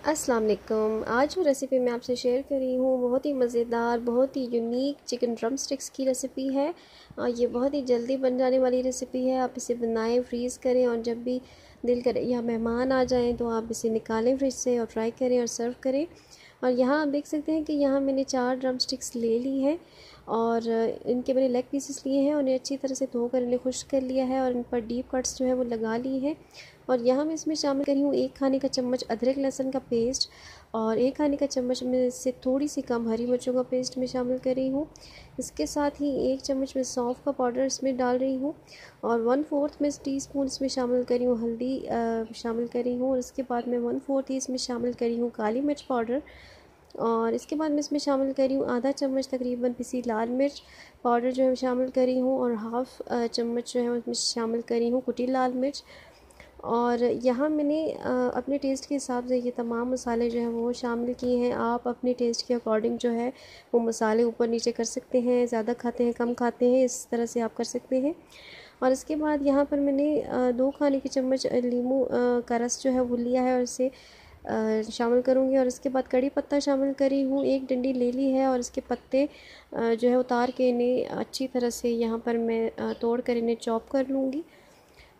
अस्सलाम वालेकुम। आज जो रेसिपी मैं आपसे शेयर कर रही हूँ बहुत ही मज़ेदार, बहुत ही यूनिक चिकन ड्रम स्टिक्स की रेसिपी है। ये बहुत ही जल्दी बन जाने वाली रेसिपी है। आप इसे बनाएं, फ्रीज़ करें और जब भी दिल करे या मेहमान आ जाएं तो आप इसे निकालें फ्रिज से और फ्राई करें और सर्व करें। और यहाँ आप देख सकते हैं कि यहाँ मैंने 4 ड्रम स्टिक्स ले ली है और इनके मैंने लेग पीसेस लिए हैं और इन्हें अच्छी तरह से धोकर इन्हें खुश्क कर लिया है और इन पर डीप कट्स जो है वो लगा ली है। और यहाँ मैं इसमें शामिल करी हूँ 1 खाने का चम्मच अदरक लहसुन का पेस्ट और 1 खाने का चम्मच में से थोड़ी सी कम हरी मिर्चों का पेस्ट में शामिल कर रही हूँ। इसके साथ ही 1 चम्मच में सौंफ का पाउडर इसमें डाल रही हूँ और 1/4 में टीस्पून इसमें शामिल करी हूँ हल्दी शामिल करी हूँ। और इसके बाद मैं 1/4 ही इसमें शामिल करी हूँ काली मिर्च पाउडर और इसके बाद मैं इसमें शामिल करी हूँ आधा चम्मच तकरीबन पिसी लाल मिर्च पाउडर जो है शामिल करी हूँ और हाफ़ चम्मच जो है उसमें शामिल करी हूँ कुटी लाल मिर्च। और यहाँ मैंने अपने टेस्ट के हिसाब से ये तमाम मसाले जो हैं वो शामिल किए हैं। आप अपने टेस्ट के अकॉर्डिंग जो है वो मसाले ऊपर नीचे कर सकते हैं, ज़्यादा खाते हैं कम खाते हैं इस तरह से आप कर सकते हैं। और इसके बाद यहाँ पर मैंने 2 खाने के चम्मच नींबू का रस जो है वो लिया है और इसे शामिल करूँगी। और इसके बाद कड़ी पत्ता शामिल करी हूँ, 1 डंडी ले ली है और इसके पत्ते जो है उतार के इन्हें अच्छी तरह से यहाँ पर मैं तोड़ कर इन्हें चॉप कर लूँगी।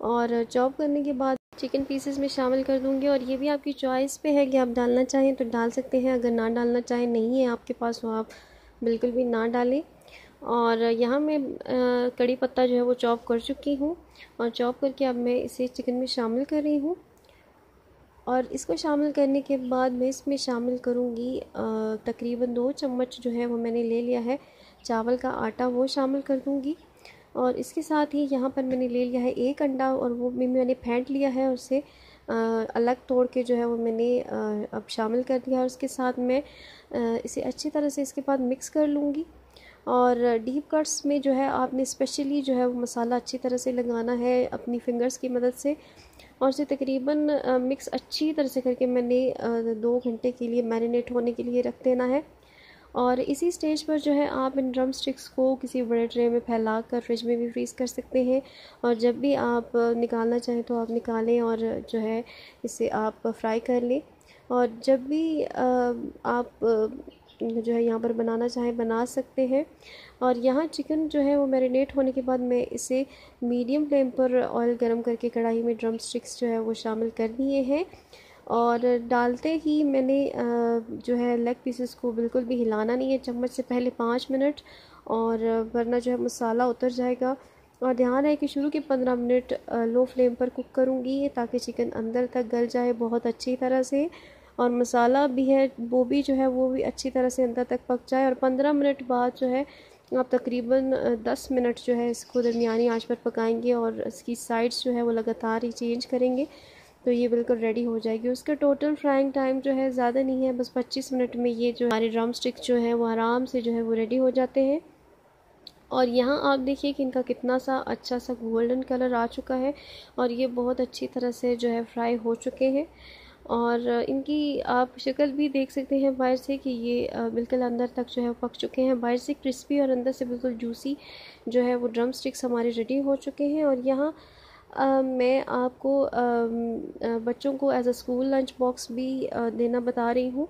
और चॉप करने के बाद चिकन पीसेस में शामिल कर दूंगी। और ये भी आपकी चॉइस पे है कि आप डालना चाहें तो डाल सकते हैं, अगर ना डालना चाहें नहीं है आपके पास तो आप बिल्कुल भी ना डालें। और यहाँ मैं कड़ी पत्ता जो है वो चॉप कर चुकी हूँ और चॉप करके अब मैं इसे चिकन में शामिल कर रही हूँ। और इसको शामिल करने के बाद मैं इसमें शामिल करूँगी तकरीबन 2 चम्मच जो है वो मैंने ले लिया है चावल का आटा, वो शामिल कर दूँगी। और इसके साथ ही यहाँ पर मैंने ले लिया है 1 अंडा और वो भी मैंने फेंट लिया है, उसे अलग तोड़ के जो है वो मैंने अब शामिल कर दिया। और उसके साथ मैं इसे अच्छी तरह से इसके बाद मिक्स कर लूँगी। और डीप कट्स में जो है आपने स्पेशली जो है वो मसाला अच्छी तरह से लगाना है अपनी फिंगर्स की मदद से और इसे तकरीबन मिक्स अच्छी तरह से करके मैंने 2 घंटे के लिए मैरिनेट होने के लिए रख देना है। और इसी स्टेज पर जो है आप इन ड्रम स्टिक्स को किसी बड़े ट्रे में फैला कर फ्रिज में भी फ्रीज़ कर सकते हैं और जब भी आप निकालना चाहें तो आप निकालें और जो है इसे आप फ्राई कर लें। और जब भी आप जो है यहाँ पर बनाना चाहें बना सकते हैं। और यहाँ चिकन जो है वो मैरिनेट होने के बाद मैं इसे मीडियम फ्लेम पर ऑयल गरम करके कढ़ाई में ड्रम स्टिक्स जो है वो शामिल कर दिए हैं। और डालते ही मैंने जो है लेग पीसेस को बिल्कुल भी हिलाना नहीं है चम्मच से पहले 5 मिनट, और वरना जो है मसाला उतर जाएगा। और ध्यान है कि शुरू के 15 मिनट लो फ्लेम पर कुक करूँगी ताकि चिकन अंदर तक गल जाए बहुत अच्छी तरह से और मसाला भी है वो भी जो है वो भी अच्छी तरह से अंदर तक पक जाए। और 15 मिनट बाद जो है आप तकरीबन 10 मिनट जो है इसको दरमियानी आंच पर पकाएंगे और इसकी साइड्स जो है वो लगातार ही चेंज करेंगे तो ये बिल्कुल रेडी हो जाएगी। उसका टोटल फ्राइंग टाइम जो है ज़्यादा नहीं है, बस 25 मिनट में ये जो हमारे ड्रम स्टिक जो है वो आराम से जो है वो रेडी हो जाते हैं। और यहाँ आप देखिए कि इनका कितना सा अच्छा सा गोल्डन कलर आ चुका है और ये बहुत अच्छी तरह से जो है फ्राई हो चुके हैं। और इनकी आप शक्ल भी देख सकते हैं बाहर से कि ये बिल्कुल अंदर तक जो है पक चुके हैं, बाहर से क्रिस्पी और अंदर से बिल्कुल जूसी जो है वो ड्रम स्टिक्स हमारे रेडी हो चुके हैं। और यहाँ मैं आपको बच्चों को as a school lunch box भी देना बता रही हूँ।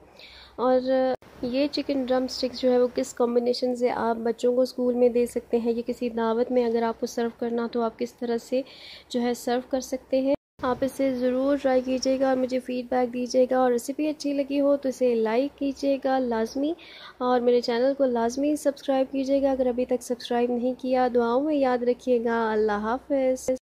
और ये चिकन ड्रम स्टिक्स जो है वो किस कॉम्बिनेशन से आप बच्चों को स्कूल में दे सकते हैं, ये किसी दावत में अगर आपको सर्व करना तो आप किस तरह से जो है सर्व कर सकते हैं। आप इसे ज़रूर ट्राई कीजिएगा और मुझे फ़ीडबैक दीजिएगा। और रेसिपी अच्छी लगी हो तो इसे लाइक कीजिएगा लाजमी और मेरे चैनल को लाजमी सब्सक्राइब कीजिएगा अगर अभी तक सब्सक्राइब नहीं किया। दुआओं में याद रखिएगा। अल्लाह हाफ़िज़।